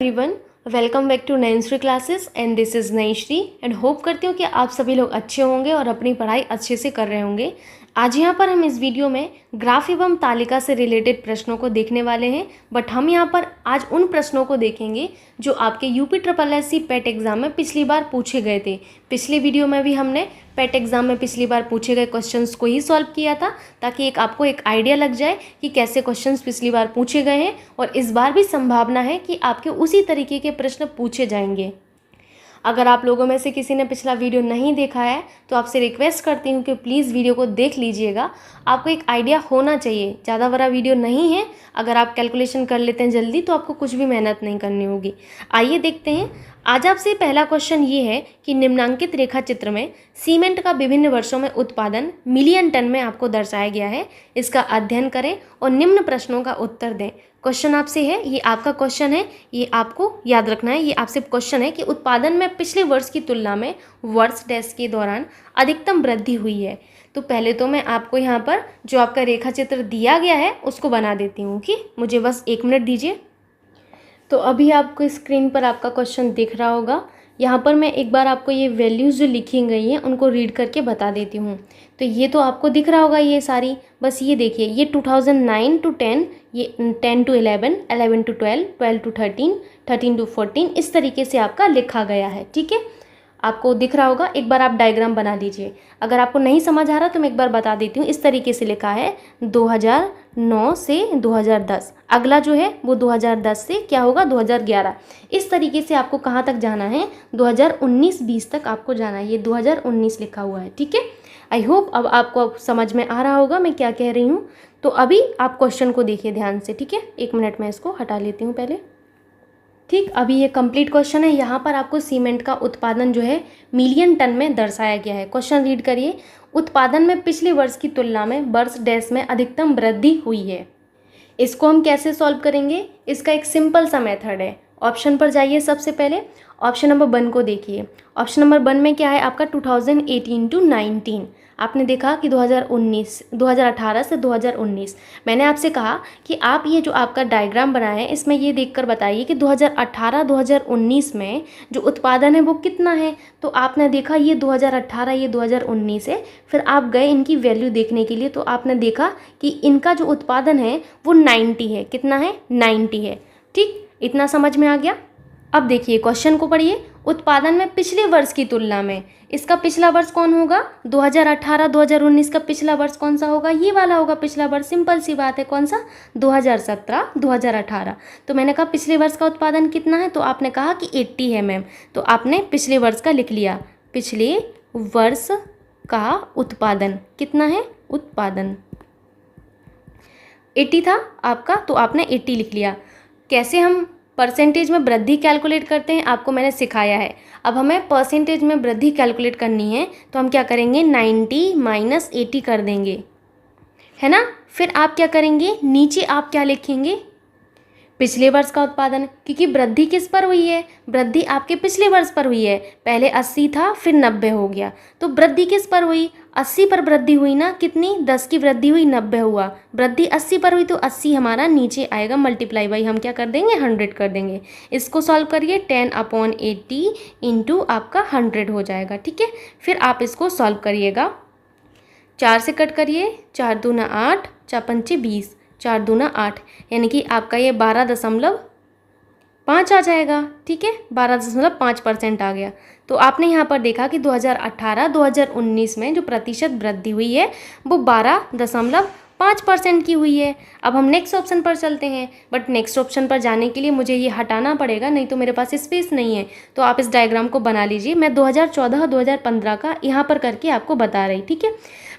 Everyone, welcome back to Nayanshree classes and this is Nayanshree and hope करती हूँ कि आप सभी लोग अच्छे होंगे और अपनी पढ़ाई अच्छे से कर रहे होंगे। आज यहाँ पर हम इस वीडियो में ग्राफ एवं तालिका से रिलेटेड प्रश्नों को देखने वाले हैं, बट हम यहाँ पर आज उन प्रश्नों को देखेंगे जो आपके यूपी SSSC पेट एग्ज़ाम में पिछली बार पूछे गए थे। पिछले वीडियो में भी हमने पेट एग्ज़ाम में पिछली बार पूछे गए क्वेश्चंस को ही सॉल्व किया था, ताकि आपको एक आइडिया लग जाए कि कैसे क्वेश्चंस पिछली बार पूछे गए हैं और इस बार भी संभावना है कि आपके उसी तरीके के प्रश्न पूछे जाएंगे। अगर आप लोगों में से किसी ने पिछला वीडियो नहीं देखा है तो आपसे रिक्वेस्ट करती हूँ कि प्लीज़ वीडियो को देख लीजिएगा। आपको एक आइडिया होना चाहिए, ज़्यादा बड़ा वीडियो नहीं है। अगर आप कैलकुलेशन कर लेते हैं जल्दी तो आपको कुछ भी मेहनत नहीं करनी होगी। आइए देखते हैं। आज आपसे पहला क्वेश्चन ये है कि निम्नांकित रेखा चित्र में सीमेंट का विभिन्न वर्षों में उत्पादन मिलियन टन में आपको दर्शाया गया है। इसका अध्ययन करें और निम्न प्रश्नों का उत्तर दें। क्वेश्चन आपसे है, ये आपका क्वेश्चन है, ये आपको याद रखना है। ये आपसे क्वेश्चन है कि उत्पादन में पिछले वर्ष की तुलना में वर्ष डैश के दौरान अधिकतम वृद्धि हुई है। तो पहले तो मैं आपको यहाँ पर जो आपका रेखा चित्र दिया गया है उसको बना देती हूँ कि मुझे बस 1 मिनट दीजिए। तो अभी आपको स्क्रीन पर आपका क्वेश्चन दिख रहा होगा। यहाँ पर मैं एक बार आपको ये वैल्यूज़ जो लिखी गई हैं उनको रीड करके बता देती हूँ। तो ये तो आपको दिख रहा होगा ये सारी, बस ये देखिए, ये 2009 to 10, ये 10 to 11, 11 to 12, 12 to 13, 13 to 14, इस तरीके से आपका लिखा गया है। ठीक है, आपको दिख रहा होगा। एक बार आप डायग्राम बना दीजिए। अगर आपको नहीं समझ आ रहा तो मैं एक बार बता देती हूँ। इस तरीके से लिखा है 2009 से 2010, अगला जो है वो 2010 से क्या होगा 2011। इस तरीके से आपको कहाँ तक जाना है, 2019-20 तक आपको जाना है। ये 2019 लिखा हुआ है। ठीक है, आई होप अब आपको समझ में आ रहा होगा मैं क्या कह रही हूँ। तो अभी आप क्वेश्चन को देखिए ध्यान से। ठीक है, 1 मिनट में इसको हटा लेती हूँ पहले। ठीक, अभी ये कंप्लीट क्वेश्चन है। यहाँ पर आपको सीमेंट का उत्पादन जो है मिलियन टन में दर्शाया गया है। क्वेश्चन रीड करिए। उत्पादन में पिछले वर्ष की तुलना में वर्ष डैश में अधिकतम वृद्धि हुई है। इसको हम कैसे सॉल्व करेंगे, इसका एक सिंपल सा मेथड है। ऑप्शन पर जाइए। सबसे पहले ऑप्शन नंबर 1 को देखिए। ऑप्शन नंबर 1 में क्या है आपका 2018 to 19। आपने देखा कि 2018 से 2019। मैंने आपसे कहा कि आप ये जो आपका डायग्राम बनाए हैं इसमें ये देखकर बताइए कि 2018-2019 में जो उत्पादन है वो कितना है। तो आपने देखा ये 2018, ये 2019 है। फिर आप गए इनकी वैल्यू देखने के लिए, तो आपने देखा कि इनका जो उत्पादन है वो 90 है। कितना है, 90 है। ठीक, इतना समझ में आ गया। अब देखिए क्वेश्चन को पढ़िए। उत्पादन में पिछले वर्ष की तुलना में, इसका पिछला वर्ष कौन होगा, 2018-2019 का पिछला वर्ष कौन सा होगा, ये वाला होगा पिछला वर्ष। सिंपल सी बात है, कौन सा, 2017-2018। तो मैंने कहा पिछले वर्ष का उत्पादन कितना है, तो आपने कहा कि 80 है मैम। तो आपने पिछले वर्ष का लिख लिया। पिछले वर्ष का उत्पादन कितना है, उत्पादन 80 था आपका, तो आपने 80 लिख लिया। कैसे हम परसेंटेज में वृद्धि कैलकुलेट करते हैं आपको मैंने सिखाया है। अब हमें परसेंटेज में वृद्धि कैलकुलेट करनी है तो हम क्या करेंगे, 90 माइनस 80 कर देंगे, है ना। फिर आप क्या करेंगे, नीचे आप क्या लिखेंगे, पिछले वर्ष का उत्पादन, क्योंकि वृद्धि किस पर हुई है, वृद्धि आपके पिछले वर्ष पर हुई है। पहले 80 था फिर 90 हो गया, तो वृद्धि किस पर हुई, 80 पर वृद्धि हुई ना। कितनी, 10 की वृद्धि हुई, 90 हुआ। वृद्धि 80 पर हुई तो 80 हमारा नीचे आएगा, मल्टीप्लाई बाई हम क्या कर देंगे, 100 कर देंगे। इसको सॉल्व करिए, 10/80 इंटू आपका 100 हो जाएगा। ठीक है, फिर आप इसको सॉल्व करिएगा। 4 से कट करिए, 4 दूना 8, 4 पंचे 20, 4 दूना 8, यानी कि आपका ये 12.5 आ जाएगा। ठीक है, 12.5% आ गया। तो आपने यहाँ पर देखा कि 2018-2019 में जो प्रतिशत वृद्धि हुई है वो 12.5% की हुई है। अब हम नेक्स्ट ऑप्शन पर चलते हैं, बट नेक्स्ट ऑप्शन पर जाने के लिए मुझे ये हटाना पड़ेगा, नहीं तो मेरे पास स्पेस नहीं है। तो आप इस डायग्राम को बना लीजिए। मैं 2014-2015 का यहाँ पर करके आपको बता रही। ठीक है,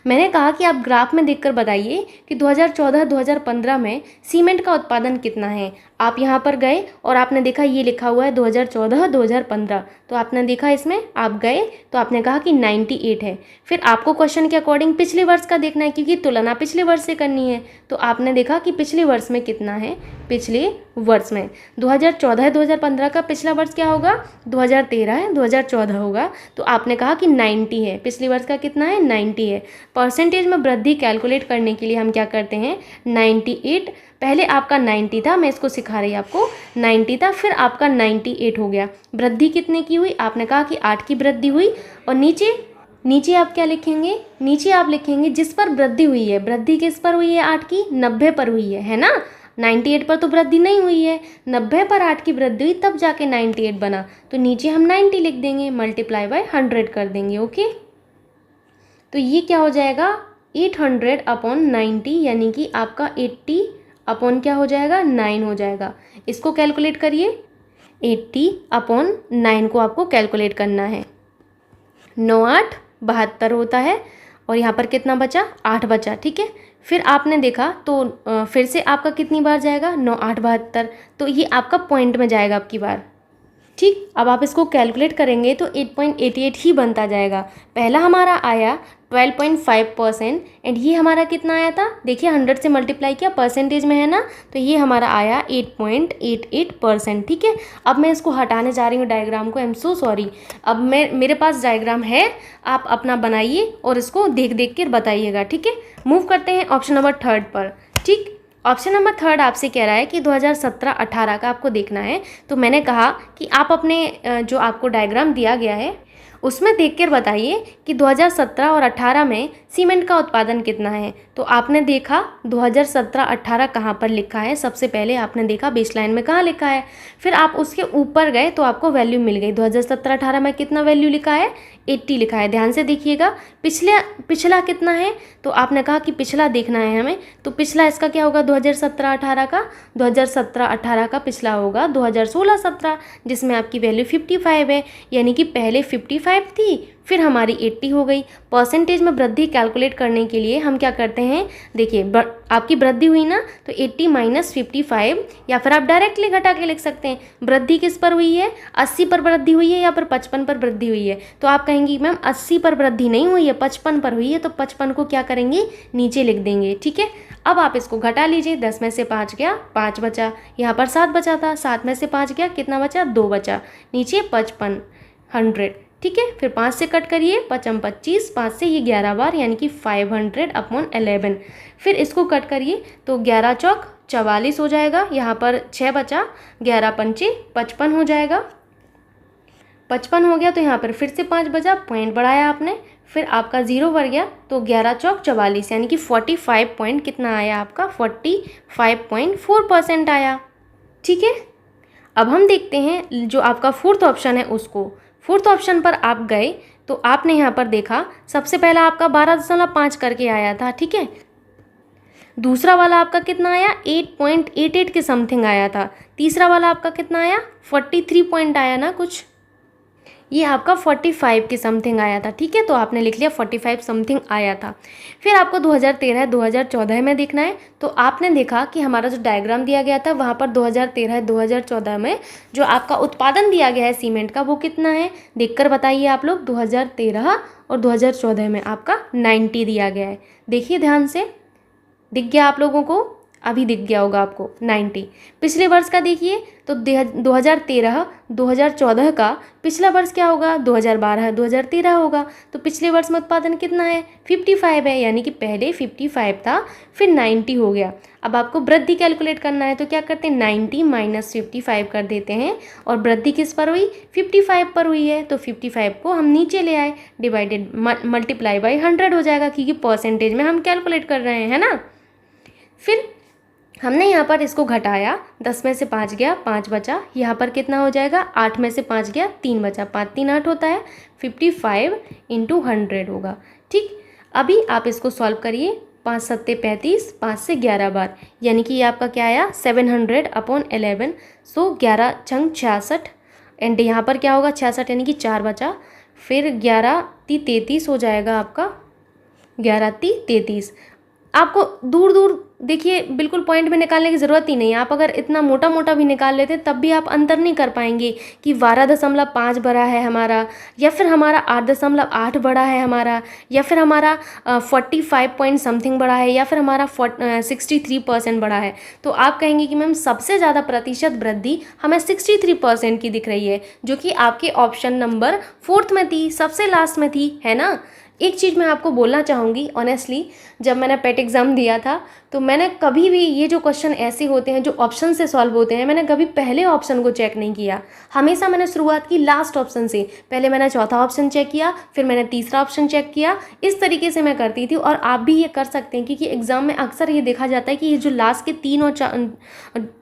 मैंने कहा कि आप ग्राफ में देखकर बताइए कि 2014-2015 में सीमेंट का उत्पादन कितना है। आप यहाँ पर गए और आपने देखा ये लिखा हुआ है 2014-2015, तो आपने देखा इसमें आप गए तो आपने कहा कि 98 है। फिर आपको क्वेश्चन के अकॉर्डिंग पिछले वर्ष का देखना है, क्योंकि तुलना पिछले वर्ष से करनी है। तो आपने देखा कि पिछले वर्ष में कितना है, पिछले वर्ष में 2014-2015 का पिछला वर्ष क्या होगा, 2013 है, 2014 होगा। तो आपने कहा कि 90 है, पिछले वर्ष का कितना है, 90 है। परसेंटेज में वृद्धि कैलकुलेट करने के लिए हम क्या करते हैं, 98 पहले आपका 90 था, मैं इसको सिखा रही आपको, 90 था, फिर आपका 98 हो गया। वृद्धि कितने की हुई? आपने कहा कि 8 की वृद्धि हुई। और नीचे आप क्या लिखेंगे? नीचे आप लिखेंगे जिस पर वृद्धि हुई है। वृद्धि किस पर हुई है? 8 की 90 पर हुई है ना। 98 पर तो वृद्धि नहीं हुई है, 90 पर 8 की वृद्धि हुई तब जाके 98 बना। तो नीचे हम 90 लिख देंगे, मल्टीप्लाई बाय 100 कर देंगे। ओके, तो ये क्या हो जाएगा? 800 अपॉन 90, यानी कि आपका 80 अपॉन क्या हो जाएगा? 9 हो जाएगा। इसको कैलकुलेट करिए, 80 अपॉन 9 को आपको कैलकुलेट करना है। 9 8 72 होता है, और यहाँ पर कितना बचा? 8 बचा। ठीक है, फिर आपने देखा तो फिर से आपका कितनी बार जाएगा? 9 8 72, तो ये आपका पॉइंट में जाएगा आपकी बार। ठीक, अब आप इसको कैलकुलेट करेंगे तो 8.88 ही बनता जाएगा। पहला हमारा आया 12.5% एंड ये हमारा कितना आया था? देखिए 100 से मल्टीप्लाई किया, परसेंटेज में है ना, तो ये हमारा आया 8.88%। ठीक है, अब मैं इसको हटाने जा रही हूँ डायग्राम को, आई एम सो सॉरी। अब मेरे पास डायग्राम है, आप अपना बनाइए और इसको देख देख कर बताइएगा। ठीक है, मूव करते हैं ऑप्शन नंबर 3 पर। ठीक, ऑप्शन नंबर 3 आपसे कह रहा है कि 2017-18 का आपको देखना है। तो मैंने कहा कि आप अपने जो आपको डायग्राम दिया गया है उसमें देखकर बताइए कि 2017 और 18 में सीमेंट का उत्पादन कितना है। तो आपने देखा 2017-18 कहाँ पर लिखा है? सबसे पहले आपने देखा बेसलाइन में कहाँ लिखा है, फिर आप उसके ऊपर गए तो आपको वैल्यू मिल गई। 2017-18 में कितना वैल्यू लिखा है? 80 लिखा है। ध्यान से देखिएगा, पिछला कितना है? तो आपने कहा कि पिछला देखना है हमें, तो पिछला इसका क्या होगा? 2017-18 का 2017-18 का पिछला होगा 2016-17, जिसमें आपकी वैल्यू 55 है, यानी कि पहले 55 थी, फिर हमारी 80 हो गई। परसेंटेज में वृद्धि कैलकुलेट करने के लिए हम क्या करते हैं? देखिए आपकी वृद्धि हुई ना, तो 80 माइनस 55, या फिर आप डायरेक्टली घटा के लिख सकते हैं। वृद्धि किस पर हुई है? 80 पर वृद्धि हुई है या फिर 55 पर वृद्धि हुई है? तो आप कहेंगी मैम 80 पर वृद्धि नहीं हुई है, 55 पर हुई है, तो 55 को क्या करेंगे? नीचे लिख देंगे। ठीक है, अब आप इसको घटा लीजिए, 10 में से 5 गया, 5 बचा। यहाँ पर 7 बचा था, 7 में से 5 गया, कितना बचा? 2 बचा। नीचे 55 100। ठीक है, फिर 5 से कट करिए, 5 25, 5 से ये 11 बार, यानी कि 500 अपॉन 11। फिर इसको कट करिए तो 11 चौक 44 हो जाएगा। यहाँ पर 6 बचा, 11 पंचे 55 हो जाएगा। 55 हो गया तो यहाँ पर फिर से 5 बचा, पॉइंट बढ़ाया आपने, फिर आपका 0 बढ़ गया तो 11 चौक 44, यानी कि 45 पॉइंट कितना आया आपका? 45.4% आया। ठीक है, अब हम देखते हैं जो आपका 4th ऑप्शन है उसको। 4th ऑप्शन पर आप गए तो आपने यहाँ पर देखा, सबसे पहला आपका 12.5 करके आया था। ठीक है, दूसरा वाला आपका कितना आया? 8.88 के समथिंग आया था। तीसरा वाला आपका कितना आया? 43 पॉइंट आया ना कुछ, ये आपका 45 के समथिंग आया था। ठीक है, तो आपने लिख लिया 45 समथिंग आया था। फिर आपको 2013-2014 में देखना है, तो आपने देखा कि हमारा जो डायग्राम दिया गया था वहाँ पर 2013-2014 में जो आपका उत्पादन दिया गया है सीमेंट का, वो कितना है? देखकर बताइए आप लोग। 2013 और 2014 में आपका 90 दिया गया है। देखिए ध्यान से, दिख गया आप लोगों को? अभी दिख गया होगा आपको 90। पिछले वर्ष का देखिए तो 2013-2014 का पिछला वर्ष क्या होगा? 2012-2013 होगा। तो पिछले वर्ष में उत्पादन कितना है? 55 है, यानी कि पहले 55 था, फिर 90 हो गया। अब आपको वृद्धि कैलकुलेट करना है, तो क्या करते हैं? 90 माइनस 55 कर देते हैं, और वृद्धि किस पर हुई? 55 पर हुई है, तो 55 को हम नीचे ले आए, डिवाइडेड मल्टीप्लाई बाई 100 हो जाएगा, क्योंकि परसेंटेज में हम कैलकुलेट कर रहे हैं, है ना। फिर हमने यहाँ पर इसको घटाया, 10 में से 5 गया, 5 बचा। यहाँ पर कितना हो जाएगा? 8 में से 5 गया, 3 बचा। 5 3 8 होता है, 55 इंटू 100 होगा। ठीक, अभी आप इसको सॉल्व करिए। 5 7 35, 5 से 11 बार, यानी कि ये आपका क्या आया? 700 अपॉन 11। सो 11 छंग 66, एंड यहाँ पर क्या होगा? 66, यानी कि 4 बचा। फिर 11 × 33 हो जाएगा आपका, 11 × 33। आपको दूर दूर देखिए, बिल्कुल पॉइंट में निकालने की ज़रूरत ही नहीं है। आप अगर इतना मोटा मोटा भी निकाल लेते तब भी आप अंतर नहीं कर पाएंगे कि 12.5 बड़ा है हमारा, या फिर हमारा 8.8 बड़ा है हमारा, या फिर हमारा 45 पॉइंट समथिंग बड़ा है, या फिर हमारा 63% बड़ा है। तो आप कहेंगे कि मैम सबसे ज़्यादा प्रतिशत वृद्धि हमें 63% की दिख रही है, जो कि आपके ऑप्शन नंबर 4th में थी, सबसे लास्ट में थी, है ना। एक चीज़ मैं आपको बोलना चाहूँगी ऑनेस्टली, जब मैंने पेट एग्ज़ाम दिया था तो मैंने कभी भी ये जो क्वेश्चन ऐसे होते हैं जो ऑप्शन से सॉल्व होते हैं, मैंने कभी पहले ऑप्शन को चेक नहीं किया। हमेशा मैंने शुरुआत की लास्ट ऑप्शन से, पहले मैंने चौथा ऑप्शन चेक किया, फिर मैंने तीसरा ऑप्शन चेक किया। इस तरीके से मैं करती थी और आप भी ये कर सकते हैं, क्योंकि एग्जाम में अक्सर ये देखा जाता है कि ये जो लास्ट के 3 और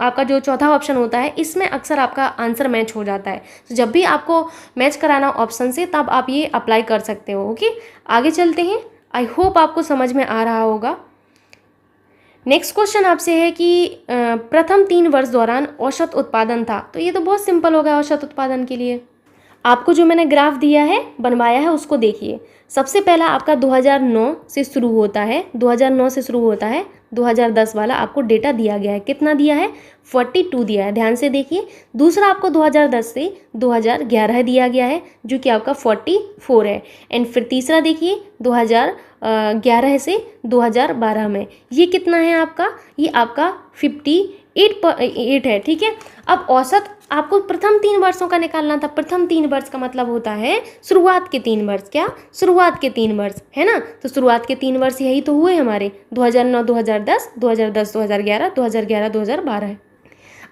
आपका जो चौथा ऑप्शन होता है, इसमें अक्सर आपका आंसर मैच हो जाता है। तो जब भी आपको मैच कराना ऑप्शन से, तब आप ये अप्लाई कर सकते हो। ओके, आगे चलते हैं। आई होप आपको समझ में आ रहा होगा। नेक्स्ट क्वेश्चन आपसे है कि प्रथम 3 वर्ष दौरान औसत उत्पादन था। तो ये तो बहुत सिंपल होगा औसत उत्पादन के लिए। आपको जो मैंने ग्राफ दिया है, बनवाया है, उसको देखिए। सबसे पहला आपका 2009 से शुरू होता है, 2009 से शुरू होता है। 2010 वाला आपको डेटा दिया गया है, कितना दिया है? 42 दिया है, ध्यान से देखिए। दूसरा आपको 2010 से 2011 दिया गया है, जो कि आपका 44 है। एंड फिर तीसरा देखिए 2011 से 2012 में ये कितना है आपका? ये आपका 58 है, ठीक है। अब औसत आपको प्रथम 3 वर्षों का निकालना था। प्रथम 3 वर्ष का मतलब होता है शुरुआत के 3 वर्ष। क्या? शुरुआत के 3 वर्ष, है ना। तो शुरुआत के 3 वर्ष यही तो हुए हमारे, 2009 2010, 2010 2011, 2011 2012।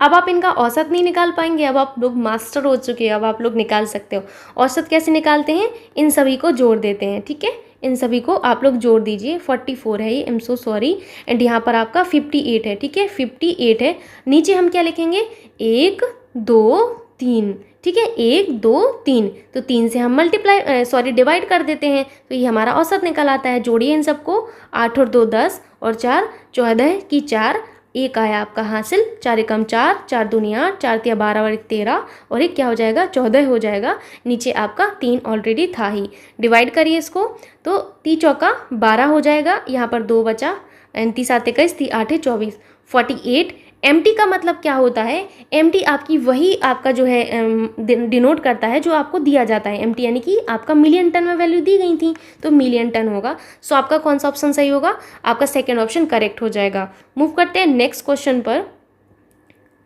अब आप इनका औसत नहीं निकाल पाएंगे, अब आप लोग मास्टर हो चुके हैं, अब आप लोग निकाल सकते हो। औसत कैसे निकालते हैं? इन सभी को जोड़ देते हैं, ठीक है। इन सभी को आप लोग जोड़ दीजिए। 44 है ये, I am so sorry. And यहाँ पर आपका 58 है, ठीक है, 58 है। नीचे हम क्या लिखेंगे? 1 2 3, ठीक है, 1 2 3। तो 3 से हम डिवाइड कर देते हैं, तो ये हमारा औसत निकल आता है। जोड़िए इन सबको, 8 और 2 10 और 4 14 की 4, एक आया आपका हासिल। 4 एकम 4, 4 दूनी 8, 4 तिया 12 और 1 13 और एक क्या हो जाएगा? 14 हो जाएगा। नीचे आपका 3 ऑलरेडी था ही। डिवाइड करिए इसको, तो 3 चौका 12 हो जाएगा। यहाँ पर 2 बचा, 3 7 21, 3 8 24, 48। एमटी का मतलब क्या होता है? एमटी आपकी वही आपका जो है डिनोट करता है जो आपको दिया जाता है। एमटी यानी कि आपका मिलियन टन में वैल्यू दी गई थी, तो मिलियन टन होगा। सो आपका कौन सा ऑप्शन सही होगा? आपका सेकेंड ऑप्शन करेक्ट हो जाएगा। मूव करते हैं नेक्स्ट क्वेश्चन पर।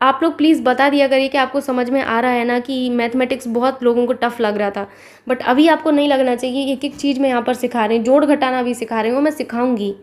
आप लोग प्लीज़ बता दिया करिए कि आपको समझ में आ रहा है ना, कि मैथमेटिक्स बहुत लोगों को टफ लग रहा था, बट अभी आपको नहीं लगना चाहिए। एक एक चीज़ में यहाँ पर सिखा रहे हैं, जोड़ घटाना भी सिखा रहे हूँ, मैं सिखाऊंगी,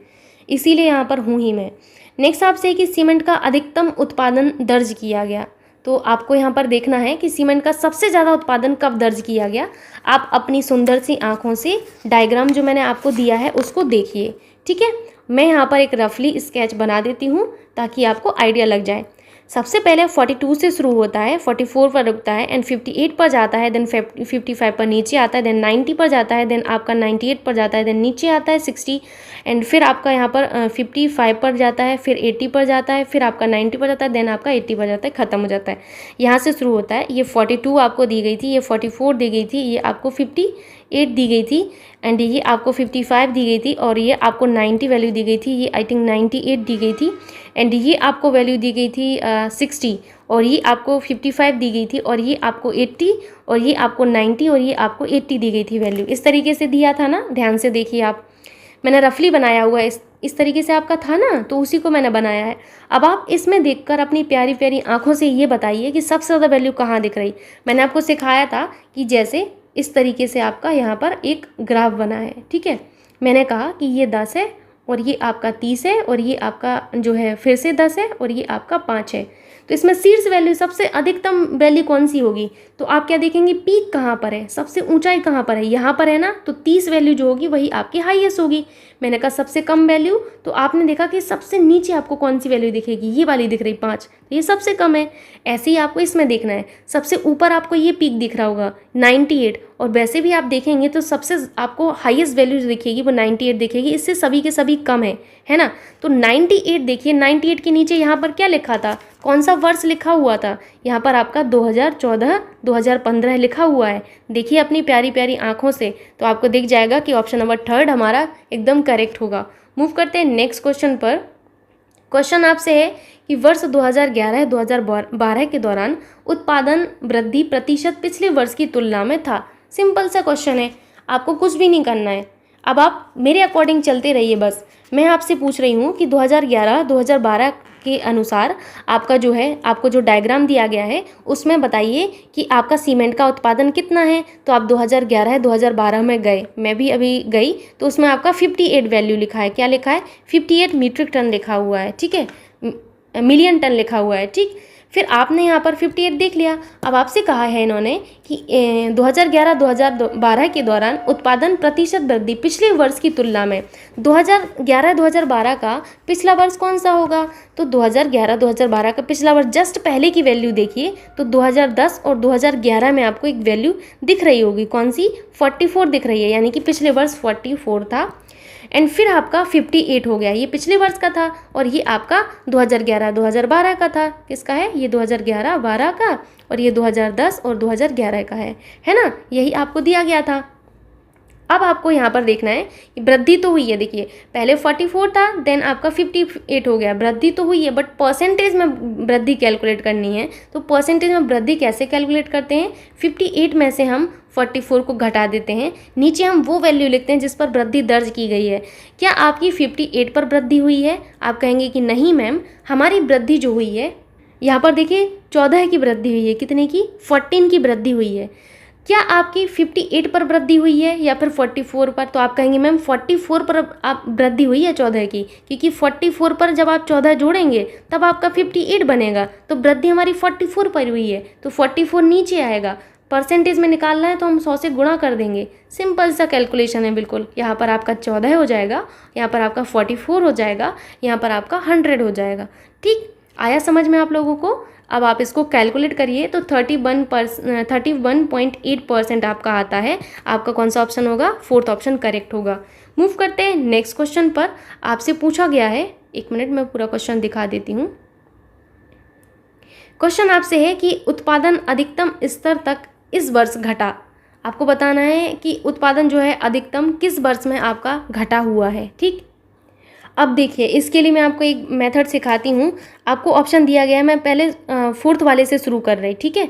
इसीलिए यहाँ पर हूँ ही मैं। नेक्स्ट आपसे कि सीमेंट का अधिकतम उत्पादन दर्ज किया गया। तो आपको यहाँ पर देखना है कि सीमेंट का सबसे ज़्यादा उत्पादन कब दर्ज किया गया। आप अपनी सुंदर सी आँखों से डायग्राम जो मैंने आपको दिया है उसको देखिए, ठीक है। मैं यहाँ पर एक रफली स्केच बना देती हूँ ताकि आपको आइडिया लग जाए। सबसे पहले 42 से शुरू होता है, 44 पर रुकता है, एंड 58 पर जाता है, देन 55 पर नीचे आता है, देन 90 पर जाता है, देन आपका 98 पर जाता है, देन नीचे आता है 60, एंड फिर आपका यहाँ पर 55 पर जाता है, फिर 80 पर जाता है, फिर आपका 90 पर जाता है, देन आपका 80 पर जाता है, ख़त्म हो जाता है। यहाँ से शुरू होता है। ये 42 आपको दी गई थी, ये 44 दी गई थी, ये आपको 58 दी गई थी, एंड ये आपको 55 दी गई थी, और ये आपको 90 वैल्यू दी गई थी, ये आई थिंक 98 दी गई थी, एंड ये आपको वैल्यू दी गई थी 60, और ये आपको 55 दी गई थी, और ये आपको 80, और ये आपको 90, और ये आपको 80 दी गई थी वैल्यू। इस तरीके से दिया था ना, ध्यान से देखिए आप, मैंने रफली बनाया हुआ है। इस तरीके से आपका था ना, तो उसी को मैंने बनाया है। अब आप इसमें देखकर अपनी प्यारी प्यारी आंखों से ये बताइए कि सबसे ज़्यादा वैल्यू कहाँ दिख रही। मैंने आपको सिखाया था कि जैसे इस तरीके से आपका यहाँ पर एक ग्राफ बना है, ठीक है। मैंने कहा कि ये 10 है, और ये आपका 30 है, और ये आपका जो है फिर से 10 है, और ये आपका 5 है। तो इसमें शीर्ष वैल्यू सबसे अधिकतम वैल्यू कौन सी होगी? तो आप क्या देखेंगे, पीक कहाँ पर है, सबसे ऊंचाई कहाँ पर है? यहाँ पर है ना, तो 30 वैल्यू जो होगी वही आपकी हाईएस्ट होगी। मैंने कहा सबसे कम वैल्यू, तो आपने देखा कि सबसे नीचे आपको कौन सी वैल्यू दिखेगी? ये वाली दिख रही 5, तो ये सबसे कम है। ऐसे ही आपको इसमें देखना है। सबसे ऊपर आपको ये पीक दिख रहा होगा 98, और वैसे भी आप देखेंगे तो सबसे आपको हाईएस्ट वैल्यू दिखेगी वो 98 दिखेगी, इससे सभी के सभी कम है ना। तो 98 देखिए, 98 के नीचे यहाँ पर क्या लिखा था, कौन सा वर्ष लिखा हुआ था? यहाँ पर आपका 2014 2015 लिखा हुआ है। देखिए अपनी प्यारी प्यारी आंखों से, तो आपको दिख जाएगा कि ऑप्शन नंबर 3 हमारा एकदम करेक्ट होगा। मूव करते हैं नेक्स्ट क्वेश्चन पर। क्वेश्चन आपसे है कि वर्ष 2011-2012 के दौरान उत्पादन वृद्धि प्रतिशत पिछले वर्ष की तुलना में था। सिंपल सा क्वेश्चन है, आपको कुछ भी नहीं करना है। अब आप मेरे अकॉर्डिंग चलते रहिए बस। मैं आपसे पूछ रही हूँ कि 2011-2012 के अनुसार आपका जो है, आपको जो डायग्राम दिया गया है उसमें बताइए कि आपका सीमेंट का उत्पादन कितना है। तो आप 2011-2012 में गए, मैं भी अभी गई, तो उसमें आपका 58 वैल्यू लिखा है। क्या लिखा है? 58 मीट्रिक टन लिखा हुआ है, ठीक है, मिलियन टन लिखा हुआ है, ठीक। फिर आपने यहाँ पर 58 देख लिया। अब आपसे कहा है इन्होंने कि 2011-2012 के दौरान उत्पादन प्रतिशत वृद्धि पिछले वर्ष की तुलना में 2011-2012 का पिछला वर्ष कौन सा होगा? तो 2011-2012 का पिछला वर्ष जस्ट पहले की वैल्यू देखिए, तो 2010 और 2011 में आपको एक वैल्यू दिख रही होगी, कौन सी? 44 दिख रही है, यानी कि पिछले वर्ष 44 था। एंड फिर आपका 58 हो गया, ये पिछले वर्ष का था, और ये आपका 2011-2012 का था। किसका है? ये 2011-12 का, और ये 2010 और 2011 का है ना? यही आपको दिया गया था। अब आपको यहाँ पर देखना है कि वृद्धि तो हुई है, देखिए पहले 44 था, देन आपका 58 हो गया, वृद्धि तो हुई है, बट परसेंटेज में वृद्धि कैलकुलेट करनी है। तो परसेंटेज में वृद्धि कैसे कैलकुलेट करते हैं? 58 में से हम 44 को घटा देते हैं, नीचे हम वो वैल्यू लिखते हैं जिस पर वृद्धि दर्ज की गई है। क्या आपकी 58 पर वृद्धि हुई है? आप कहेंगे कि नहीं मैम, हमारी वृद्धि जो हुई है यहाँ पर देखिए 14 की वृद्धि हुई है, कितने की? 14 की वृद्धि हुई है। क्या आपकी 58 पर वृद्धि हुई है या फिर 44 पर? तो आप कहेंगे मैम 44 पर आप वृद्धि हुई है 14 की, क्योंकि 44 पर जब आप 14 जोड़ेंगे तब आपका 58 बनेगा, तो वृद्धि हमारी 44 पर हुई है, तो 44 नीचे आएगा। परसेंटेज में निकालना है तो हम 100 से गुणा कर देंगे, सिंपल सा कैलकुलेशन है बिल्कुल। यहाँ पर आपका 14 हो जाएगा, यहाँ पर आपका 44 हो जाएगा, यहाँ पर आपका 100 हो जाएगा, ठीक। आया समझ में आप लोगों को? अब आप इसको कैलकुलेट करिए तो 31.8% आपका आता है। आपका कौन सा ऑप्शन होगा? 4th ऑप्शन करेक्ट होगा। मूव करते हैं नेक्स्ट क्वेश्चन पर। आपसे पूछा गया है, एक मिनट में पूरा क्वेश्चन दिखा देती हूँ। क्वेश्चन आपसे है कि उत्पादन अधिकतम स्तर तक इस वर्ष घटा। आपको बताना है कि उत्पादन जो है अधिकतम किस वर्ष में आपका घटा हुआ है, ठीक। अब देखिए, इसके लिए मैं आपको एक मेथड सिखाती हूँ। आपको ऑप्शन दिया गया है, मैं पहले 4th वाले से शुरू कर रही, ठीक है।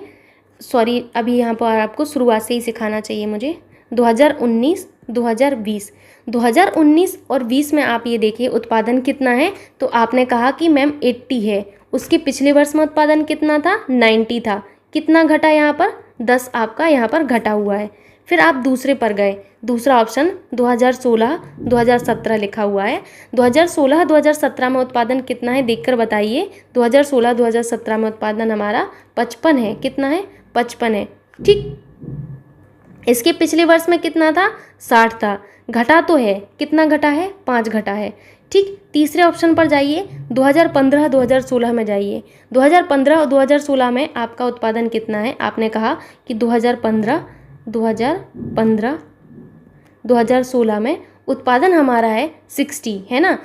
सॉरी, अभी यहाँ पर आपको शुरुआत से ही सिखाना चाहिए मुझे। 2019, 2020, 2019 और 20 में आप ये देखिए उत्पादन कितना है। तो आपने कहा कि मैम 80 है, उसके पिछले वर्ष में उत्पादन कितना था? 90 था। कितना घटा यहाँ पर? 10 आपका यहाँ पर घटा हुआ है। फिर आप दूसरे पर गए, दूसरा ऑप्शन 2016-2017 लिखा हुआ है। 2016-2017 में उत्पादन कितना है देखकर बताइए। 2016-2017 में उत्पादन हमारा 55 है। कितना है? 55 है, ठीक। इसके पिछले वर्ष में कितना था? 60 था। घटा तो है, कितना घटा है? 5 घटा है, ठीक। तीसरे ऑप्शन पर जाइए, 2015-2016 में जाइए। 2015 और 2016 में आपका उत्पादन कितना है? आपने कहा कि 2015-2016 में उत्पादन हमारा है 60, है ना।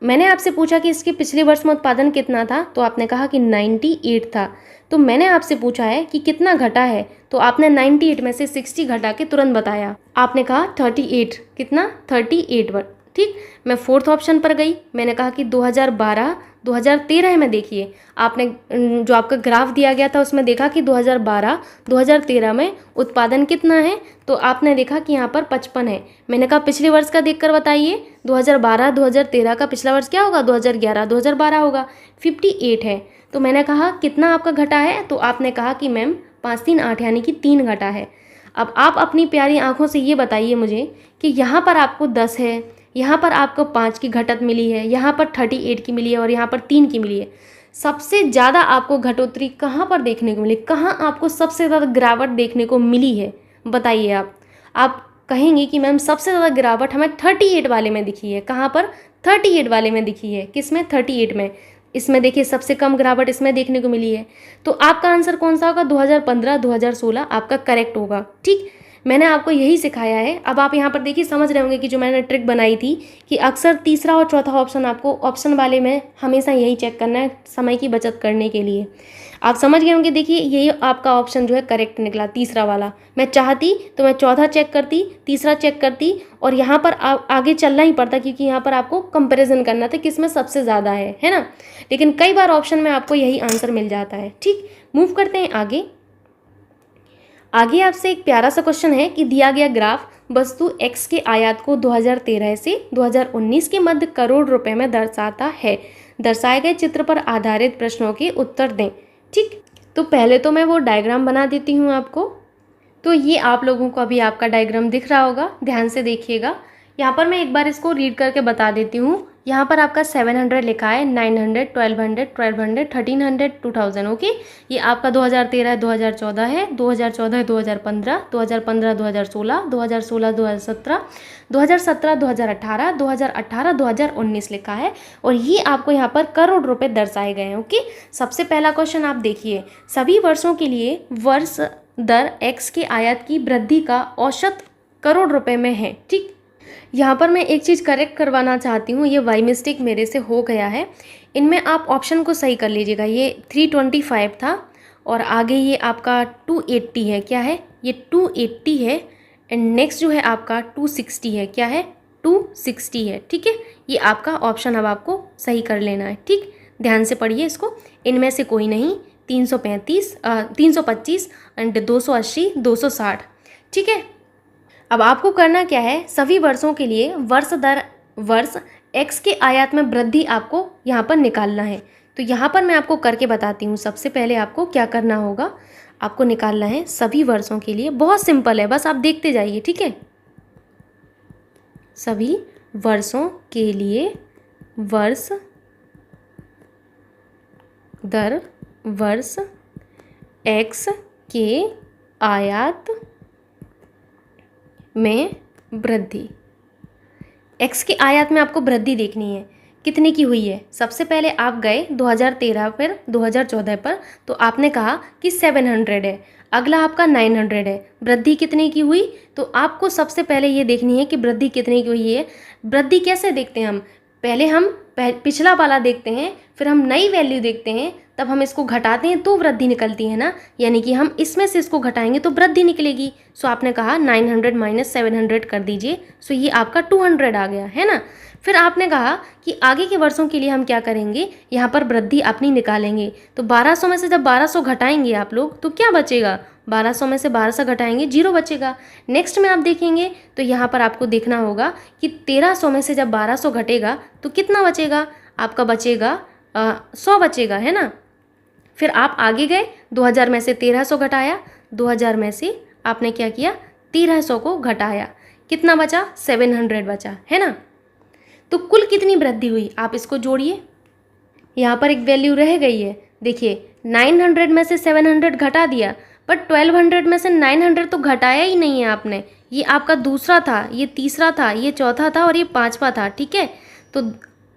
मैंने आपसे पूछा कि इसके पिछले वर्ष में उत्पादन कितना था, तो आपने कहा कि 98 था। तो मैंने आपसे पूछा है कि कितना घटा है, तो आपने 98 में से 60 घटा के तुरंत बताया। आपने कहा 38, कितना? 38 पर, ठीक। मैं 4th ऑप्शन पर गई, मैंने कहा कि 2012-2013 में देखिए। आपने जो आपका ग्राफ दिया गया था उसमें देखा कि 2012-2013 में उत्पादन कितना है, तो आपने देखा कि यहाँ पर 55 है। मैंने कहा पिछले वर्ष का देखकर बताइए। 2012-2013 का पिछला वर्ष क्या होगा? 2011-2012 होगा। 58 है, तो मैंने कहा कितना आपका घटा है, तो आपने कहा कि मैम 5, 3, 8 यानी कि 3 घटा है। अब आप अपनी प्यारी आंखों से ये बताइए मुझे कि यहाँ पर आपको 10 है, यहाँ पर आपको 5 की घटत मिली है, यहाँ पर 38 की मिली है और यहाँ पर 3 की मिली है। सबसे ज़्यादा आपको घटोत्तरी कहाँ पर देखने को मिली? कहाँ आपको सबसे ज़्यादा गिरावट देखने को मिली है? बताइए आप कहेंगे कि मैम सबसे ज़्यादा गिरावट हमें 38 वाले में दिखी है। कहाँ पर? 38 वाले में दिखी है। किस में? 38 में। इसमें देखिए सबसे कम गिरावट इसमें देखने को मिली है। तो आपका आंसर कौन सा होगा? 2015-2016 आपका करेक्ट होगा, ठीक। मैंने आपको यही सिखाया है। अब आप यहाँ पर देखिए समझ रहे होंगे कि जो मैंने ट्रिक बनाई थी कि अक्सर तीसरा और चौथा ऑप्शन आपको ऑप्शन वाले में हमेशा यही चेक करना है समय की बचत करने के लिए। आप समझ गए होंगे। देखिए यही आपका ऑप्शन जो है करेक्ट निकला, तीसरा वाला। मैं चाहती तो मैं चौथा चेक करती, तीसरा चेक करती, और यहाँ पर आगे चलना ही पड़ता, क्योंकि यहाँ पर आपको कंपैरिजन करना था किस में सबसे ज़्यादा है ना। लेकिन कई बार ऑप्शन में आपको यही आंसर मिल जाता है, ठीक। मूव करते हैं आगे। आगे आपसे एक प्यारा सा क्वेश्चन है कि दिया गया ग्राफ वस्तु X के आयात को 2013 से 2019 के मध्य करोड़ रुपए में दर्शाता है। दर्शाए गए चित्र पर आधारित प्रश्नों के उत्तर दें। ठीक, तो पहले तो मैं वो डायग्राम बना देती हूँ आपको। तो ये आप लोगों को अभी आपका डायग्राम दिख रहा होगा, ध्यान से देखिएगा। यहाँ पर मैं एक बार इसको रीड करके बता देती हूँ। यहाँ पर आपका 700 लिखा है, 900, 1200, 1200, 1300, 2000। ओके, ये आपका 2013 2014 है, 2014 2015, 2015 2016, 2016 2017, 2017 2018, 2018 2019 लिखा है। और ये आपको यहाँ पर करोड़ रुपए दर्शाए गए हैं। ओके, सबसे पहला क्वेश्चन आप देखिए, सभी वर्षों के लिए वर्ष दर x के आयात की वृद्धि का औसत करोड़ रुपए में है। ठीक, यहाँ पर मैं एक चीज़ करेक्ट करवाना चाहती हूँ, ये वाई मिस्टेक मेरे से हो गया है। इनमें आप ऑप्शन को सही कर लीजिएगा। ये 325 था और आगे ये आपका 280 है। क्या है ये? 280 है। एंड नेक्स्ट जो है आपका 260 है। क्या है? 260 है। ठीक है, ये आपका ऑप्शन अब आपको सही कर लेना है। ठीक, ध्यान से पढ़िए इसको। इनमें से कोई नहीं, 325 एंड 280, 260। ठीक है, अब आपको करना क्या है, सभी वर्षों के लिए वर्ष दर वर्ष x के आयात में वृद्धि आपको यहाँ पर निकालना है। तो यहाँ पर मैं आपको करके बताती हूँ। सबसे पहले आपको क्या करना होगा, आपको निकालना है सभी वर्षों के लिए। बहुत सिंपल है, बस आप देखते जाइए। ठीक है, सभी वर्षों के लिए वर्ष दर वर्ष x के आयात में वृद्धि। x के आयात में आपको वृद्धि देखनी है, कितने की हुई है। सबसे पहले आप गए 2013 पर 2014 पर, तो आपने कहा कि 700 है। अगला आपका 900 है। वृद्धि कितने की हुई? तो आपको सबसे पहले ये देखनी है कि वृद्धि कितने की हुई है। वृद्धि कैसे देखते हैं हम? पहले हम पिछला वाला देखते हैं, फिर हम नई वैल्यू देखते हैं, तब हम इसको घटाते हैं तो वृद्धि निकलती है ना। यानी कि हम इसमें से इसको घटाएंगे तो वृद्धि निकलेगी। सो आपने कहा 900 माइनस 700 कर दीजिए। सो ये आपका 200 आ गया है ना। फिर आपने कहा कि आगे के वर्षों के लिए हम क्या करेंगे, यहाँ पर वृद्धि अपनी निकालेंगे। तो 1200 में से जब 1200 घटाएंगे आप लोग तो क्या बचेगा? 1200 में से 1200 घटाएंगे, 0 बचेगा। नेक्स्ट में आप देखेंगे तो यहाँ पर आपको देखना होगा कि 1300 में से जब 1200 घटेगा तो कितना बचेगा? आपका बचेगा 100 बचेगा, है ना। फिर आप आगे गए, 2000 में से 1300 घटाया, 2000 में से आपने क्या किया, 1300 को घटाया, कितना बचा? 700 बचा, है ना। तो कुल कितनी वृद्धि हुई आप इसको जोड़िए। यहाँ पर एक वैल्यू रह गई है, देखिए 900 में से 700 घटा दिया, पर 1200 में से 900 तो घटाया ही नहीं है आपने। ये आपका दूसरा था, ये तीसरा था, ये चौथा था और ये पांचवा था। ठीक है, तो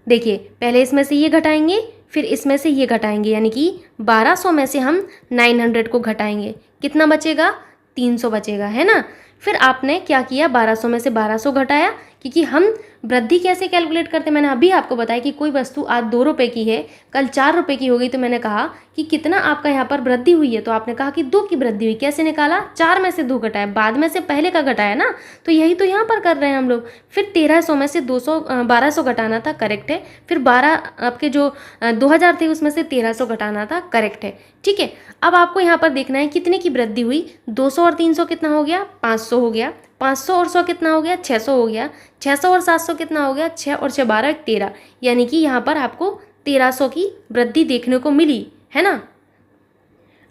देखिए पहले इसमें से ये घटाएंगे, फिर इसमें से ये घटाएंगे, यानी कि 1200 में से हम 900 को घटाएंगे, कितना बचेगा? 300 बचेगा, है ना। फिर आपने क्या किया, 1200 में से 1200 घटाया, क्योंकि हम वृद्धि कैसे कैलकुलेट करते हैं मैंने अभी आपको बताया कि कोई वस्तु आज 2 रुपये की है, कल 4 रुपये की हो गई, तो मैंने कहा कि कितना आपका यहाँ पर वृद्धि हुई है, तो आपने कहा कि 2 की वृद्धि हुई। कैसे निकाला? 4 में से 2 घटाया, बाद में से पहले का घटाया ना। तो यही तो यहाँ पर कर रहे हैं हम लोग। फिर 1300 में से 1200 घटाना था, करेक्ट है। फिर 12 आपके जो 2000 थे उसमें से 1300 घटाना था, करेक्ट है। ठीक है, अब आपको यहाँ पर देखना है कितने की वृद्धि हुई। 200 और 300 कितना हो गया? 500 हो गया। 500 और 100 कितना हो गया? 600 हो गया। 600 और 700 कितना हो गया? 6 और 6 12 13, यानी कि यहाँ पर आपको 1300 की वृद्धि देखने को मिली, है ना।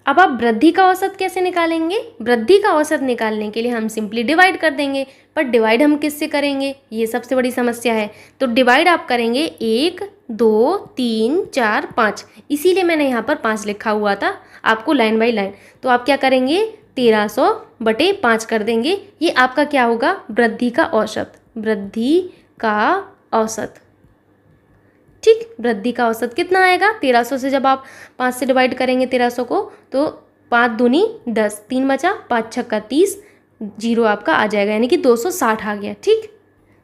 अब आप वृद्धि का औसत कैसे निकालेंगे? वृद्धि का औसत निकालने के लिए हम सिंपली डिवाइड कर देंगे, पर डिवाइड हम किससे करेंगे, ये सबसे बड़ी समस्या है। तो डिवाइड आप करेंगे 1 2 3 4 5, इसीलिए मैंने यहाँ पर 5 लिखा हुआ था आपको लाइन बाई लाइन। तो आप क्या करेंगे, 1300 बटे 5 कर देंगे। ये आपका क्या होगा? वृद्धि का औसत। वृद्धि का औसत, ठीक। वृद्धि का औसत कितना आएगा? 1300 से जब आप 5 से डिवाइड करेंगे 1300 को, तो 5 दूनी 10, 3 बचा, 5 छक्का 30, 0 आपका आ जाएगा, यानी कि 260 आ गया। ठीक,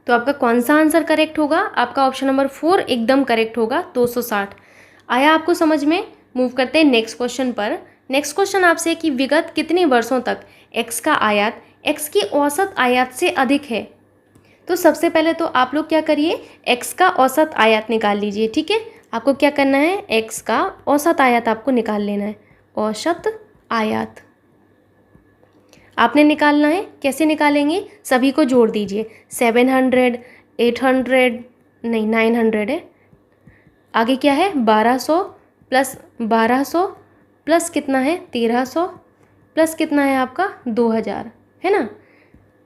तो आपका कौन सा आंसर करेक्ट होगा? आपका ऑप्शन नंबर 4 एकदम करेक्ट होगा, 260 आया आपको समझ में। मूव करते हैं नेक्स्ट क्वेश्चन पर। नेक्स्ट क्वेश्चन आपसे कि विगत कितने वर्षों तक x का आयात x की औसत आयात से अधिक है। तो सबसे पहले तो आप लोग क्या करिए, x का औसत आयात निकाल लीजिए। ठीक है, आपको क्या करना है, x का औसत आयात आपको निकाल लेना है। औसत आयात आपने निकालना है। कैसे निकालेंगे? सभी को जोड़ दीजिए। 700, 800 नहीं 900 है, आगे क्या है 1200 प्लस कितना है 1300 प्लस कितना है आपका 2000, है ना।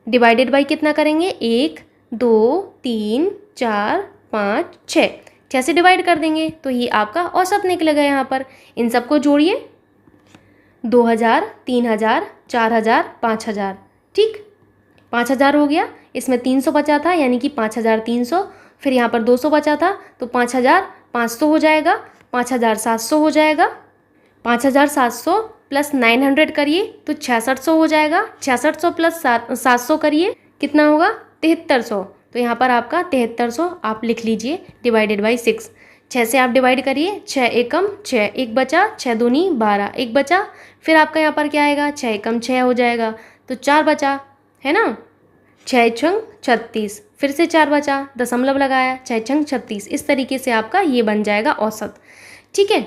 डिवाइडेड बाई कितना करेंगे 1 2 3 4 5 6, 6 से डिवाइड कर देंगे तो ये आपका औसत निकलेगा। यहाँ पर इन सबको जोड़िए 2000 3000 4000 5000, ठीक 5000 हो गया। इसमें 300 बचा था यानी कि 5300, फिर यहाँ पर 200 बचा था तो 5500 हो जाएगा, 5700 हो जाएगा। 5700 प्लस 900 करिए तो 6600 हो जाएगा। 6600 प्लस 700 करिए कितना होगा 7300, तो यहाँ पर आपका 7300 आप लिख लीजिए डिवाइडेड बाई 6। 6 से आप डिवाइड करिए, 6 एकम 6, एक बचा, 6 दूनी 12, एक बचा, फिर आपका यहाँ पर क्या आएगा 6 एकम 6 हो जाएगा तो 4 बचा, है ना। 6 छंग 36, फिर से 4 बचा, दशमलव लगाया, 6 छंग 36। इस तरीके से आपका ये बन जाएगा औसत, ठीक है।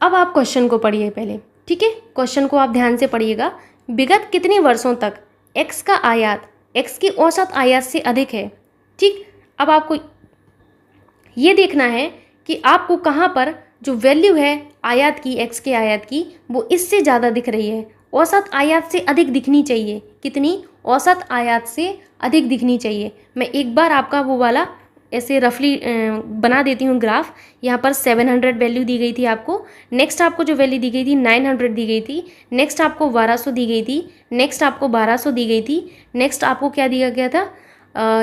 अब आप क्वेश्चन को पढ़िए पहले, ठीक है। क्वेश्चन को आप ध्यान से पढ़िएगा। विगत कितने वर्षों तक x का आयात x की औसत आयात से अधिक है, ठीक। अब आपको ये देखना है कि आपको कहाँ पर जो वैल्यू है आयात की, x के आयात की, वो इससे ज़्यादा दिख रही है। औसत आयात से अधिक दिखनी चाहिए। कितनी? औसत आयात से अधिक दिखनी चाहिए। मैं एक बार आपका वो वाला ऐसे रफली बना देती हूँ ग्राफ। यहाँ पर 700 वैल्यू दी गई थी आपको, नेक्स्ट आपको जो वैल्यू दी गई थी 900 दी गई थी, नेक्स्ट आपको 1200 दी गई थी, नेक्स्ट आपको 1200 दी गई थी, नेक्स्ट आपको क्या दिया गया था,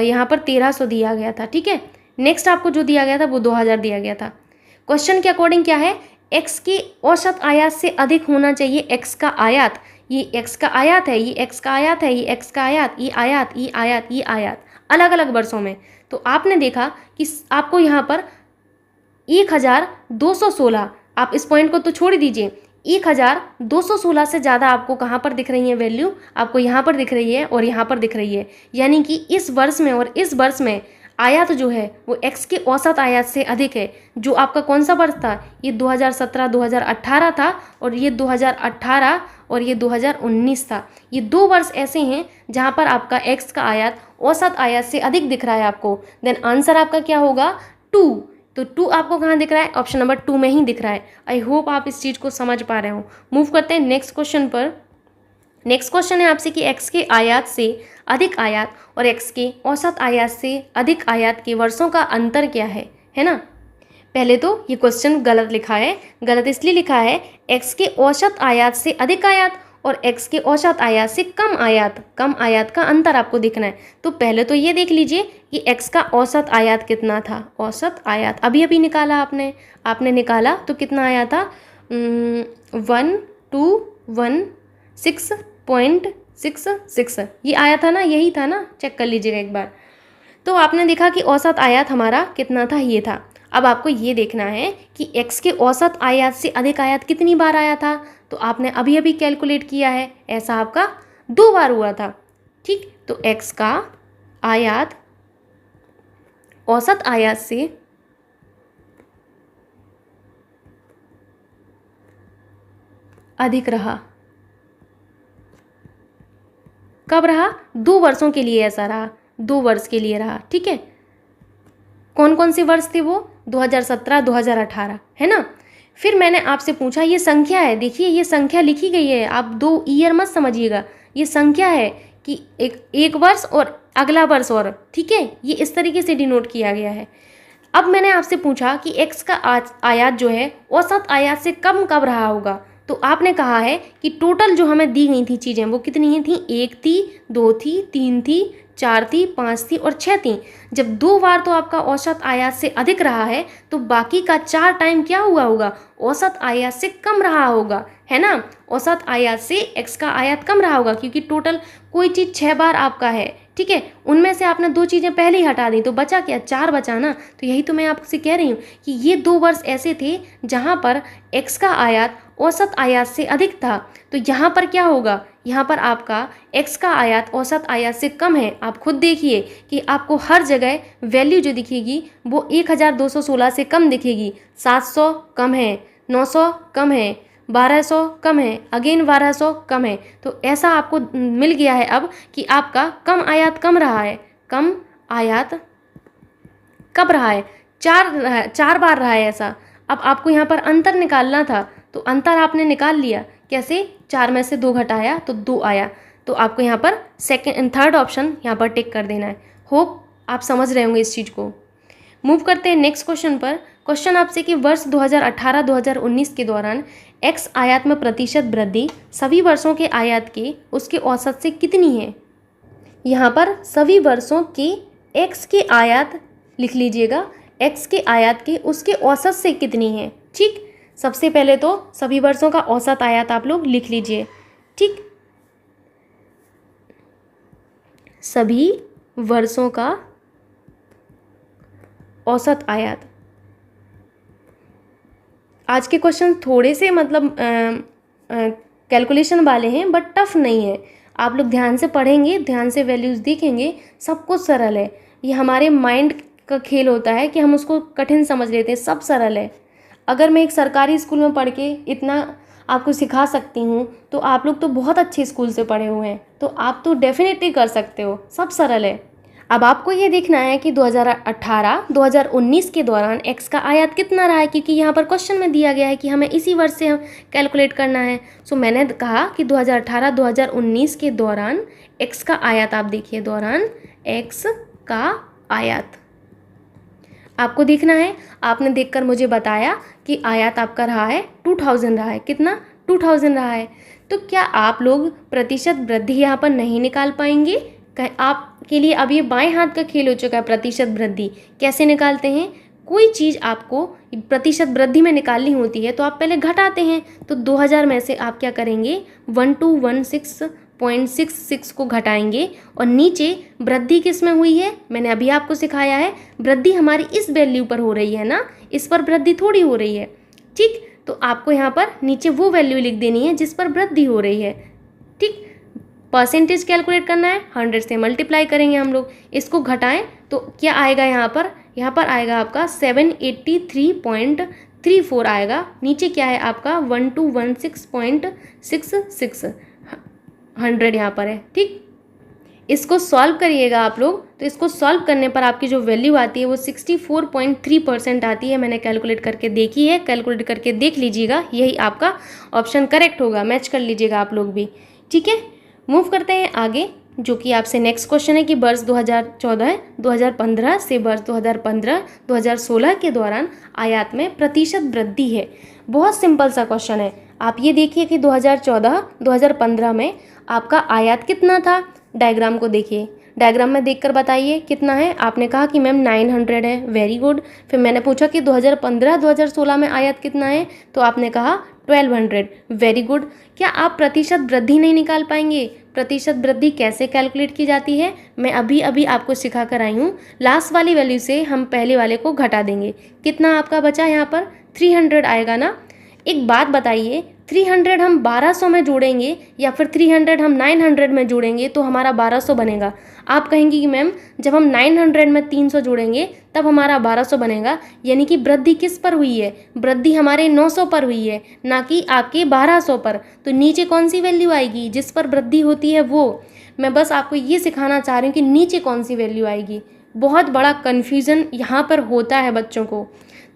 यहाँ पर 1300 दिया गया था, ठीक है। नेक्स्ट आपको जो दिया गया था वो 2000 दिया गया था। क्वेश्चन के अकॉर्डिंग क्या है, x की औसत आयात से अधिक होना चाहिए x का आयात। ये x का आयात है, ये x का आयात है, ये x का आयात, ये आयात, ये आयात, ये आयात, अलग अलग वर्षों में। तो आपने देखा कि आपको यहाँ पर 1216, आप इस पॉइंट को तो छोड़ दीजिए, 1216 से ज़्यादा आपको कहाँ पर दिख रही है वैल्यू, आपको यहाँ पर दिख रही है और यहाँ पर दिख रही है। यानी कि इस वर्ष में और इस वर्ष में आयात जो है वो x के औसत आयात से अधिक है। जो आपका कौन सा वर्ष था, ये 2017-2018 था, और ये 2018 और ये 2019 था। ये 2 वर्ष ऐसे हैं जहाँ पर आपका x का आयात औसत आयात से अधिक दिख रहा है आपको। देन आंसर आपका क्या होगा 2। तो 2 आपको कहाँ दिख रहा है, ऑप्शन नंबर 2 में ही दिख रहा है। आई होप आप इस चीज़ को समझ पा रहे हो। मूव करते हैं नेक्स्ट क्वेश्चन पर। नेक्स्ट क्वेश्चन है आपसे कि x के आयात से अधिक आयात और x के औसत आयात से अधिक आयात के वर्षों का अंतर क्या है ना। पहले तो ये क्वेश्चन गलत लिखा है। गलत इसलिए लिखा है x के औसत आयात से अधिक आयात और x के औसत आयात से कम आयात का अंतर आपको देखना है। तो पहले तो ये देख लीजिए कि x का औसत आयात कितना था। औसत आयात अभी अभी निकाला आपने निकाला तो कितना आया था 1216.66 ये आया था ना, यही था ना, चेक कर लीजिएगा एक बार। तो आपने देखा कि औसत आयात हमारा कितना था, ये था। अब आपको ये देखना है कि x के औसत आयात से अधिक आयात कितनी बार आया था। तो आपने अभी अभी कैलकुलेट किया है, ऐसा आपका 2 बार हुआ था, ठीक। तो x का आयात औसत आयात से अधिक रहा। कब रहा? 2 वर्षों के लिए ऐसा रहा, 2 वर्ष के लिए रहा, ठीक है। कौन कौन से वर्ष थे वो? 2017 2018, है ना। फिर मैंने आपसे पूछा, ये संख्या है, देखिए ये संख्या लिखी गई है, आप 2 ईयर मत समझिएगा, ये संख्या है कि एक वर्ष और अगला वर्ष और, ठीक है, ये इस तरीके से डिनोट किया गया है। अब मैंने आपसे पूछा कि x का आयात जो है औसत आयात से कम कब रहा होगा। तो आपने कहा है कि टोटल जो हमें दी गई थी चीज़ें वो कितनी ही थी, 1 थी, 2 थी, 3 थी, 4 थी, 5 थी और 6 थी। जब 2 बार तो आपका औसत आयात से अधिक रहा है तो बाकी का 4 टाइम क्या हुआ होगा, औसत आयात से कम रहा होगा, है ना। औसत आयात से x का आयात कम रहा होगा क्योंकि टोटल कोई चीज़ 6 बार आपका है, ठीक है। उनमें से आपने 2 चीज़ें पहले ही हटा दी तो बचा क्या, 4 बचा ना। तो यही तो मैं आपसे कह रही हूँ कि ये 2 वर्ष ऐसे थे जहाँ पर x का आयात औसत आयात से अधिक था। तो यहाँ पर क्या होगा, यहाँ पर आपका x का आयात औसत आयात से कम है। आप खुद देखिए कि आपको हर जगह वैल्यू जो दिखेगी वो 1216 से कम दिखेगी, 700 कम है, 900 कम है, 1200 कम है, अगेन 1200 कम है। तो ऐसा आपको मिल गया है अब कि आपका कम आयात कम रहा है। कम आयात कब रहा है, चार बार रहा है ऐसा। अब आपको यहाँ पर अंतर निकालना था, तो अंतर आपने निकाल लिया। कैसे? 4 में से 2 घटाया तो 2 आया। तो आपको यहाँ पर थर्ड ऑप्शन यहाँ पर टिक कर देना है। होप आप समझ रहे होंगे इस चीज़ को। मूव करते हैं नेक्स्ट क्वेश्चन पर। क्वेश्चन आपसे कि वर्ष 2018-2019 के दौरान एक्स आयात में प्रतिशत वृद्धि सभी वर्षों के आयात के उसके औसत से कितनी है? यहाँ पर सभी वर्षों के एक्स के आयात लिख लीजिएगा, एक्स के आयात के उसके औसत से कितनी है। ठीक, सबसे पहले तो सभी वर्षों का औसत आयात आप लोग लिख लीजिए। ठीक, सभी वर्षों का औसत आयात। आज के क्वेश्चन थोड़े से मतलब कैलकुलेशन वाले हैं, बट टफ नहीं है। आप लोग ध्यान से पढ़ेंगे, ध्यान से वैल्यूज़ देखेंगे, सब कुछ सरल है। ये हमारे माइंड का खेल होता है कि हम उसको कठिन समझ लेते हैं, सब सरल है। अगर मैं एक सरकारी स्कूल में पढ़ के इतना आपको सिखा सकती हूँ, तो आप लोग तो बहुत अच्छे स्कूल से पढ़े हुए हैं, तो आप तो डेफिनेटली कर सकते हो, सब सरल है। अब आपको ये देखना है कि 2018-2019 के दौरान एक्स का आयात कितना रहा है, क्योंकि यहाँ पर क्वेश्चन में दिया गया है कि हमें इसी वर्ष से कैलकुलेट करना है। सो मैंने कहा कि 2018-2019 के दौरान एक्स का आयात आप देखिए, दौरान एक्स का आयात आपको देखना है। आपने देखकर मुझे बताया कि आयात आपका रहा है 2000 रहा है। कितना? 2000 रहा है। तो क्या आप लोग प्रतिशत वृद्धि यहाँ पर नहीं निकाल पाएंगे? आपके लिए अब ये बाएं हाथ का खेल हो चुका है। प्रतिशत वृद्धि कैसे निकालते हैं? कोई चीज़ आपको प्रतिशत वृद्धि में निकालनी होती है तो आप पहले घटाते हैं। तो 2000 में से आप क्या करेंगे? 1216.66 को घटाएंगे और नीचे वृद्धि किस में हुई है? मैंने अभी आपको सिखाया है, वृद्धि हमारी इस वैल्यू पर हो रही है ना, इस पर वृद्धि थोड़ी हो रही है। ठीक, तो आपको यहाँ पर नीचे वो वैल्यू लिख देनी है जिस पर वृद्धि हो रही है। ठीक, परसेंटेज कैलकुलेट करना है, 100 से मल्टीप्लाई करेंगे हम लोग, इसको घटाएं तो क्या आएगा? यहाँ पर आएगा आपका 783.34 आएगा। नीचे क्या है आपका? 1216.66 100 यहाँ पर है। ठीक, इसको सॉल्व करिएगा आप लोग, तो इसको सॉल्व करने पर आपकी जो वैल्यू आती है वो 64.3% आती है। मैंने कैलकुलेट करके देखी है, कैलकुलेट करके देख लीजिएगा, यही आपका ऑप्शन करेक्ट होगा। मैच कर लीजिएगा आप लोग भी। ठीक है, मूव करते हैं आगे, जो कि आपसे नेक्स्ट क्वेश्चन है कि वर्ष 2014-2015 से वर्ष 2015-2016 के दौरान आयात में प्रतिशत वृद्धि है। बहुत सिंपल सा क्वेश्चन है। आप ये देखिए कि 2014-2015 में आपका आयात कितना था। डायग्राम को देखिए, डायग्राम में देखकर बताइए कितना है। आपने कहा कि मैम 900 है, वेरी गुड। फिर मैंने पूछा कि 2015-2016 में आयात कितना है, तो आपने कहा 1200, वेरी गुड। क्या आप प्रतिशत वृद्धि नहीं निकाल पाएंगे? प्रतिशत वृद्धि कैसे कैलकुलेट की जाती है मैं अभी अभी आपको सिखा कर आई हूँ। लास्ट वाली वैल्यू से हम पहले वाले को घटा देंगे। कितना आपका बचा यहाँ पर? 300 आएगा ना। एक बात बताइए, 300 हम 1200 में जोड़ेंगे या फिर 300 हम 900 में जोड़ेंगे तो हमारा 1200 बनेगा। आप कहेंगे कि मैम जब हम 900 में 300 जोड़ेंगे तब हमारा 1200 बनेगा, यानी कि वृद्धि किस पर हुई है? वृद्धि हमारे 900 पर हुई है, ना कि आपके 1200 पर। तो नीचे कौन सी वैल्यू आएगी जिस पर वृद्धि होती है वो? मैं बस आपको ये सिखाना चाह रही हूँ कि नीचे कौन सी वैल्यू आएगी। बहुत बड़ा कन्फ्यूज़न यहाँ पर होता है बच्चों को,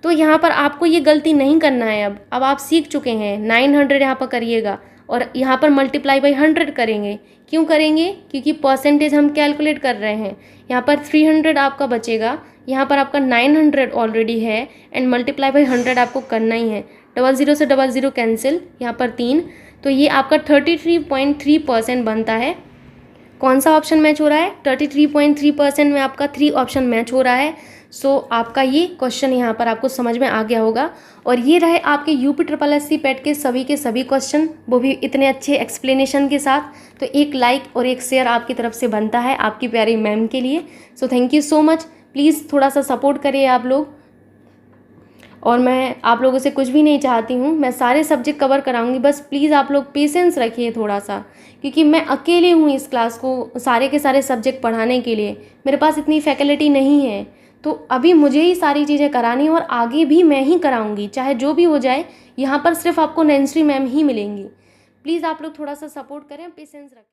तो यहाँ पर आपको ये गलती नहीं करना है। अब आप सीख चुके हैं। 900 यहाँ पर करिएगा और यहाँ पर मल्टीप्लाई बाई 100 करेंगे। क्यों करेंगे? क्योंकि परसेंटेज हम कैलकुलेट कर रहे हैं। यहाँ पर 300 आपका बचेगा, यहाँ पर आपका 900 ऑलरेडी है एंड मल्टीप्लाई बाई 100 आपको करना ही है। 00 से 00 कैंसिल, यहाँ पर 3, तो ये आपका 33.3% बनता है। कौन सा ऑप्शन मैच हो रहा है? 33.3% में आपका 3 ऑप्शन मैच हो रहा है। सो आपका ये क्वेश्चन यहाँ पर आपको समझ में आ गया होगा। और ये रहे आपके UPSSC पेट के सभी क्वेश्चन, वो भी इतने अच्छे एक्सप्लेनेशन के साथ। तो एक लाइक और एक शेयर आपकी तरफ से बनता है आपकी प्यारी मैम के लिए। So thank you so much. Please थोड़ा सा सपोर्ट करिए आप लोग। और मैं आप लोगों से कुछ भी नहीं चाहती हूँ, मैं सारे सब्जेक्ट कवर कराऊंगी, बस प्लीज़ आप लोग पेशेंस रखिए थोड़ा सा, क्योंकि मैं अकेले हूँ इस क्लास को सारे के सारे सब्जेक्ट पढ़ाने के लिए। मेरे पास इतनी फैकल्टी नहीं है, तो अभी मुझे ही सारी चीज़ें करानी और आगे भी मैं ही कराऊंगी, चाहे जो भी हो जाए। यहाँ पर सिर्फ आपको नैंसी मैम ही मिलेंगी। प्लीज़ आप लोग थोड़ा सा सपोर्ट करें, पेशेंस रखें।